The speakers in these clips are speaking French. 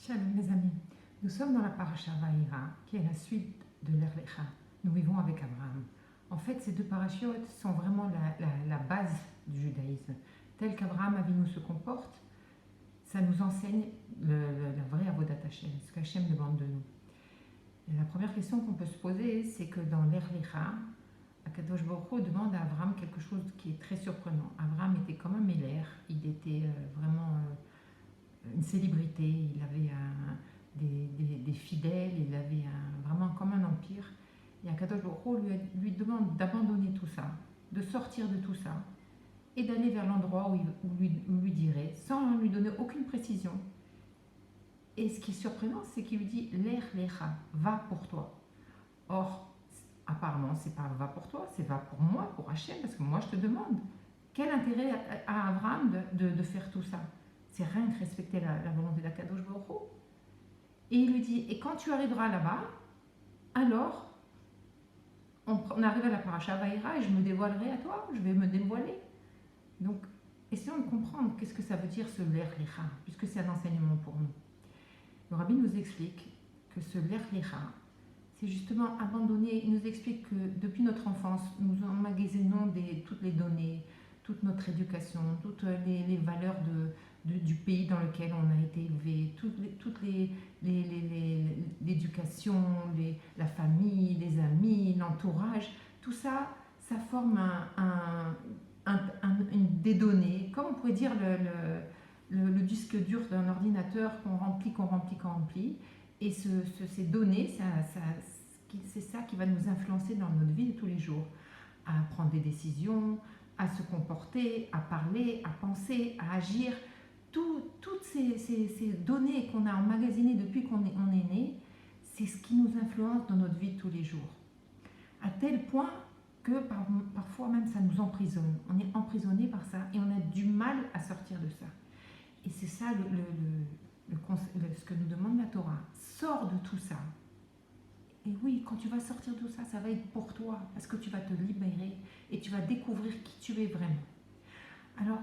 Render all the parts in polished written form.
Shalom mes amis, nous sommes dans la paracha Vaïra, qui est la suite de l'Erlecha. Nous vivons avec Abraham. En fait, ces deux parachutes sont vraiment la base du judaïsme. Tel qu'Abraham Avinu se comporte, ça nous enseigne la vraie avodat Hashem, ce qu'Hashem demande de nous. Et la première question qu'on peut se poser, c'est que dans l'Erlecha, Akadosh Baruch Hu demande à Abraham quelque chose qui est très surprenant. Abraham était comme un Méler, il était vraiment une célébrité, il avait des fidèles, il avait vraiment comme un empire. Et Akadosh Baruch Hu lui demande d'abandonner tout ça, de sortir de tout ça, et d'aller vers l'endroit où lui dirait, sans lui donner aucune précision. Et ce qui est surprenant, c'est qu'il lui dit l'Erlecha, va pour toi. Or, apparemment, c'est pas va pour toi, c'est va pour moi, pour Hachem, parce que moi je te demande. Quel intérêt a Abraham de faire tout ça? C'est rien que respecter la volonté d'Akadosh Baruch Hu. Et il lui dit, et quand tu arriveras là-bas, alors on arrive à la paracha Vaïra et je me dévoilerai à toi, je vais me dévoiler. Donc, essayons de comprendre qu'est-ce que ça veut dire ce l'Erlecha, puisque c'est un enseignement pour nous. Le Rabbi nous explique que ce l'Erlecha, c'est justement abandonner. Il nous explique que depuis notre enfance, nous emmagasinons toutes les données, toute notre éducation, toutes les valeurs du pays dans lequel on a été élevé, l'éducation, la famille, les amis, l'entourage, tout ça, ça forme des données, comme on pourrait dire le disque dur d'un ordinateur qu'on remplit. Et ces données, c'est ça qui va nous influencer dans notre vie de tous les jours, à prendre des décisions, à se comporter, à parler, à penser, à agir. Toutes ces données qu'on a emmagasinées depuis qu'on est né, c'est ce qui nous influence dans notre vie de tous les jours. À tel point que parfois même ça nous emprisonne. On est emprisonné par ça et on a du mal à sortir de ça. Et c'est ça ce que nous demande la Torah. Sors de tout ça. Et oui, quand tu vas sortir de tout ça, ça va être pour toi, parce que tu vas te libérer et tu vas découvrir qui tu es vraiment. Alors,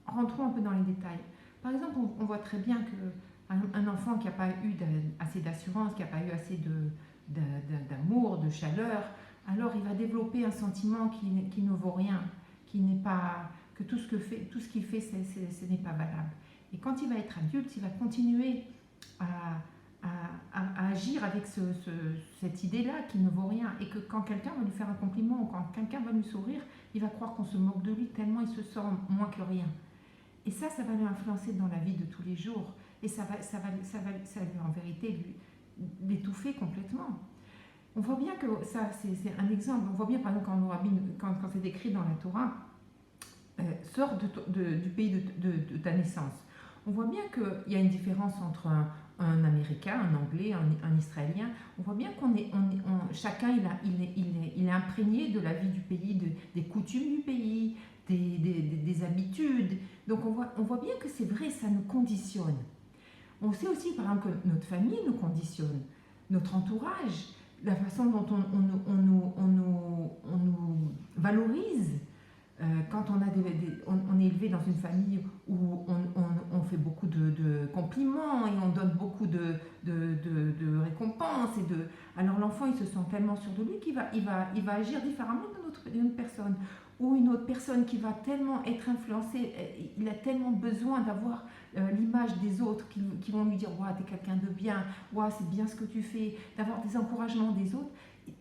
rentrons un peu dans les détails. Par exemple, on voit très bien qu'un enfant qui n'a pas eu assez d'assurance, qui n'a pas eu assez d'amour, de chaleur, alors il va développer un sentiment qui ne vaut rien, que tout ce qu'il fait, ce n'est pas valable. Et quand il va être adulte, il va continuer à agir avec cette idée-là qui ne vaut rien, et que quand quelqu'un va lui faire un compliment ou quand quelqu'un va lui sourire, il va croire qu'on se moque de lui tellement il se sent moins que rien. Et ça va lui influencer dans la vie de tous les jours, et ça va lui, en vérité, l'étouffer complètement. On voit bien que ça, c'est un exemple. On voit bien, par exemple, quand c'est décrit dans la Torah, sors du pays de ta naissance. On voit bien qu'il y a une différence entre un Américain, un Anglais, un Israélien. On voit bien chacun il est imprégné de la vie du pays, des coutumes du pays, des habitudes. Donc on voit bien que c'est vrai, ça nous conditionne. On sait aussi, par exemple, que notre famille nous conditionne, notre entourage, la façon dont on nous valorise. Quand on est élevé dans une famille où on fait beaucoup de compliments et on donne beaucoup de récompenses, alors l'enfant il se sent tellement sûr de lui qu'il va agir différemment d'une personne, ou une autre personne qui va tellement être influencée, il a tellement besoin d'avoir l'image des autres qui vont lui dire « Ouah, t'es quelqu'un de bien, ouah, c'est bien ce que tu fais », d'avoir des encouragements des autres.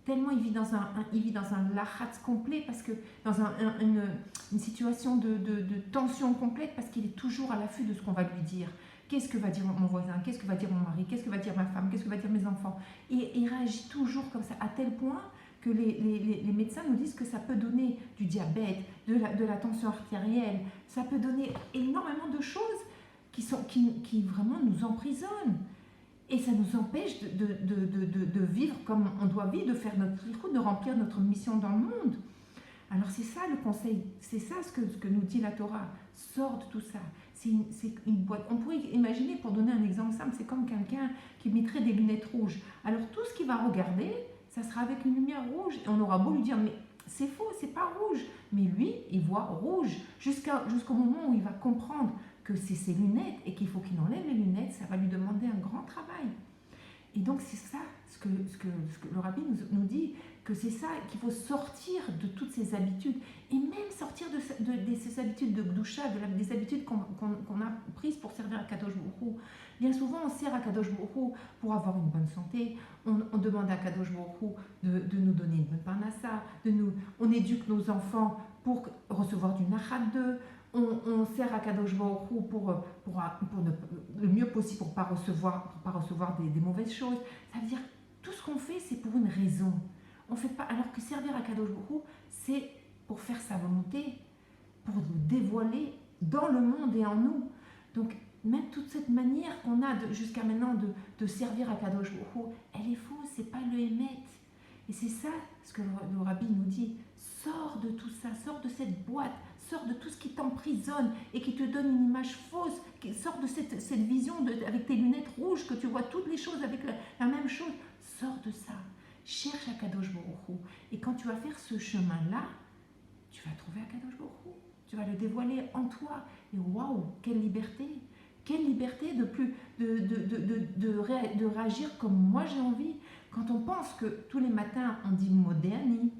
Tellement il vit dans un lachatz complet, parce que dans une situation de tension complète, parce qu'il est toujours à l'affût de ce qu'on va lui dire. Qu'est-ce que va dire mon voisin? Qu'est-ce que va dire mon mari? Qu'est-ce que va dire ma femme? Qu'est-ce que va dire mes enfants? Et il réagit toujours comme ça, à tel point que les médecins nous disent que ça peut donner du diabète, de la tension artérielle, ça peut donner énormément de choses qui vraiment nous emprisonnent. Et ça nous empêche de vivre comme on doit vivre, de faire notre tricot, de remplir notre mission dans le monde. Alors c'est ça le conseil, c'est ça ce que nous dit la Torah. Sors de tout ça. C'est une boîte. On pourrait imaginer, pour donner un exemple simple, c'est comme quelqu'un qui mettrait des lunettes rouges. Alors tout ce qu'il va regarder, ça sera avec une lumière rouge. Et on aura beau lui dire, mais c'est faux, c'est pas rouge. Mais lui, il voit rouge jusqu'au moment où il va comprendre que c'est ses lunettes et qu'il faut qu'il enlève les lunettes. Ça va lui demander un grand Et donc c'est ça ce que le rabbi nous dit, que c'est ça qu'il faut sortir de toutes ces habitudes, et même sortir de ces habitudes de Gdusha, des habitudes qu'on a prises pour servir à Kadosh Baruch Hu. Bien souvent on sert à Kadosh Baruch Hu pour avoir une bonne santé, on demande à Kadosh Baruch Hu de nous donner une bonne parnassa, on éduque nos enfants pour recevoir du nachat d'eux, on sert à Kadosh Baruch Hu le mieux possible pour ne pas recevoir des mauvaises choses. Ça veut dire tout ce qu'on fait, c'est pour une raison. On fait pas, alors que servir à Kadosh Baruch Hu, c'est pour faire sa volonté, pour nous dévoiler dans le monde et en nous. Donc, même toute cette manière qu'on a jusqu'à maintenant de servir à Kadosh Baruch Hu, elle est fausse, c'est pas le Hémet. Et c'est ça ce que le rabbi nous dit. Sors de tout ça, sors de cette boîte, sors de tout ce qui t'emprisonne et qui te donne une image fausse, sors de cette vision avec tes lunettes rouges, que tu vois toutes les choses avec la même chose. Sors de ça. Cherche Akadosh Baruch Hu. Et quand tu vas faire ce chemin-là, tu vas trouver Akadosh Baruch Hu. Tu vas le dévoiler en toi. Et waouh, quelle liberté! Quelle liberté de réagir comme moi j'ai envie. Quand on pense que tous les matins on dit Modéani,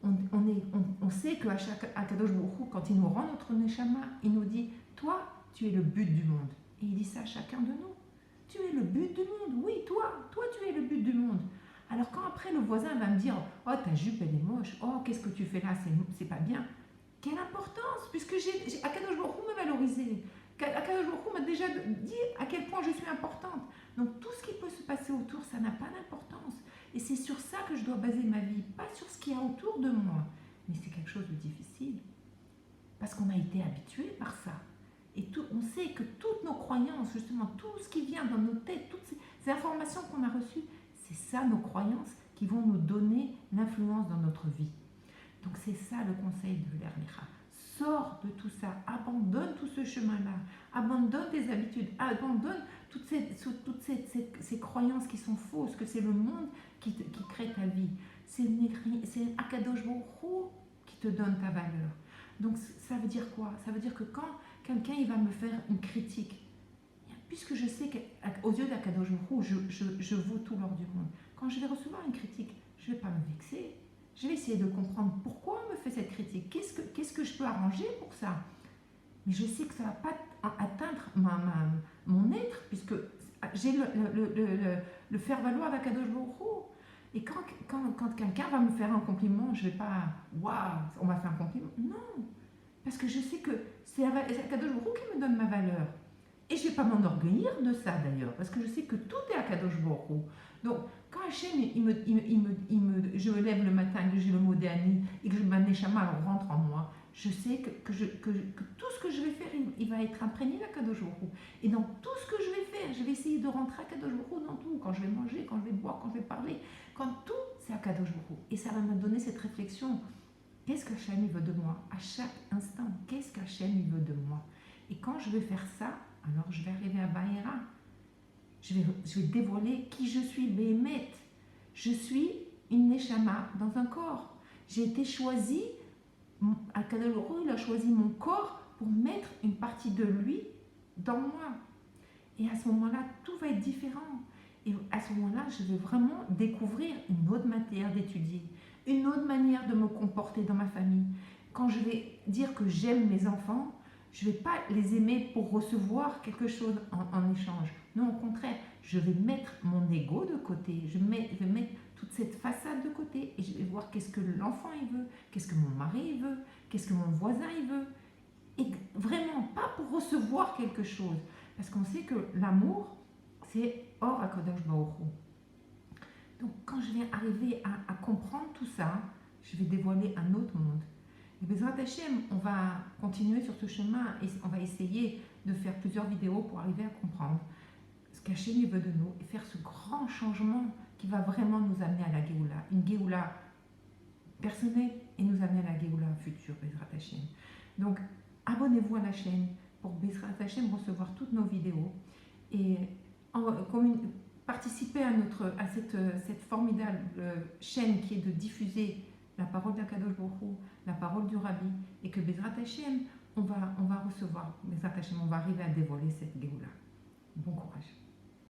on sait qu'à chaque Akadosh Baruch Hu, quand il nous rend notre Neshama, il nous dit toi, tu es le but du monde. Et il dit ça à chacun de nous. Tu es le but du monde. Oui, toi tu es le but du monde. Alors quand après le voisin va me dire oh ta jupe elle est moche, oh qu'est-ce que tu fais là, c'est pas bien. Quelle importance, puisque Akadosh Baruch Hu m'a valorisé. Akadosh Baruch Hu m'a déjà dit à quel point je suis importante. Donc tout ce qui peut se passer autour, ça n'a pas d'importance. Et c'est sur ça que je dois baser ma vie, pas sur ce qu'il y a autour de moi. Mais c'est quelque chose de difficile. Parce qu'on a été habitué par ça. Et on sait que toutes nos croyances, justement, tout ce qui vient dans nos têtes, toutes ces informations qu'on a reçues, c'est ça nos croyances qui vont nous donner l'influence dans notre vie. Donc c'est ça le conseil de l'Erlicha. Sors de tout ça, abandonne tout ce chemin-là, abandonne tes habitudes, abandonne toutes ces croyances qui sont fausses, que c'est le monde qui crée ta vie. C'est Akadosh Baruch Hu qui te donne ta valeur. Donc ça veut dire quoi? Ça veut dire que quand quelqu'un il va me faire une critique, puisque je sais qu'aux yeux d'Akadosh Baruch Hu, je vaux tout l'or du monde. Quand je vais recevoir une critique, je ne vais pas me vexer. Je vais essayer de comprendre pourquoi on me fait cette critique. Qu'est-ce que je peux arranger pour ça? Mais je sais que ça ne va pas atteindre mon être, puisque j'ai le faire valoir d'Akadosh Baruch Hu. Et quand quelqu'un va me faire un compliment, je ne vais pas « Waouh, on m'a fait un compliment ». Non, parce que je sais que c'est Akadosh Baruch Hu qui me donne ma valeur. Et je ne vais pas m'enorgueillir de ça d'ailleurs, parce que je sais que tout est Akadosh Baruch Hu. Donc, quand Hachem, je me lève le matin, que j'ai le mot d'Ani, et que ma Neshama rentre en moi, je sais que tout ce que je vais faire, il va être imprégné d'Akadosh Baruch Hu. Et dans tout ce que je vais faire, je vais essayer de rentrer Akadosh Baruch Hu dans tout. Quand je vais manger, quand je vais boire, quand je vais parler, quand tout, c'est Akadosh Baruch Hu. Et ça va me donner cette réflexion. Qu'est-ce qu'Hachem veut de moi? À chaque instant, qu'est-ce qu'Hachem veut de moi? Et quand je vais faire ça, alors je vais arriver à Bahira. Je vais dévoiler qui je suis, Béhémet. Je suis une Neshama dans un corps. J'ai été choisie, Akadosh Baruch Hu, il a choisi mon corps pour mettre une partie de lui dans moi. Et à ce moment-là, tout va être différent. Et à ce moment-là, je vais vraiment découvrir une autre matière d'étudier, une autre manière de me comporter dans ma famille. Quand je vais dire que j'aime mes enfants, je ne vais pas les aimer pour recevoir quelque chose en échange. Non, au contraire, je vais mettre mon ego de côté, je vais mettre toute cette façade de côté et je vais voir qu'est-ce que l'enfant il veut, qu'est-ce que mon mari il veut, qu'est-ce que mon voisin il veut. Et vraiment, pas pour recevoir quelque chose. Parce qu'on sait que l'amour, c'est hors Akadosh Baruch Hu. Donc quand je vais arriver à comprendre tout ça, je vais dévoiler un autre monde. Et Bezrat Hashem, on va continuer sur ce chemin et on va essayer de faire plusieurs vidéos pour arriver à comprendre ce qu'Hachem veut de nous et faire ce grand changement qui va vraiment nous amener à la Géoula. Une Géoula personnelle et nous amener à la Géoula future, Bezrat Hashem. Donc, abonnez-vous à la chaîne pour Bezrat Hashem recevoir toutes nos vidéos et participer à cette formidable chaîne qui est de diffuser la parole d'Akadosh Baruch Hu, la parole du Rabbi, et que Bezrat Hashem, on va recevoir, Bezrat Hashem, on va arriver à dévoiler cette Géoula.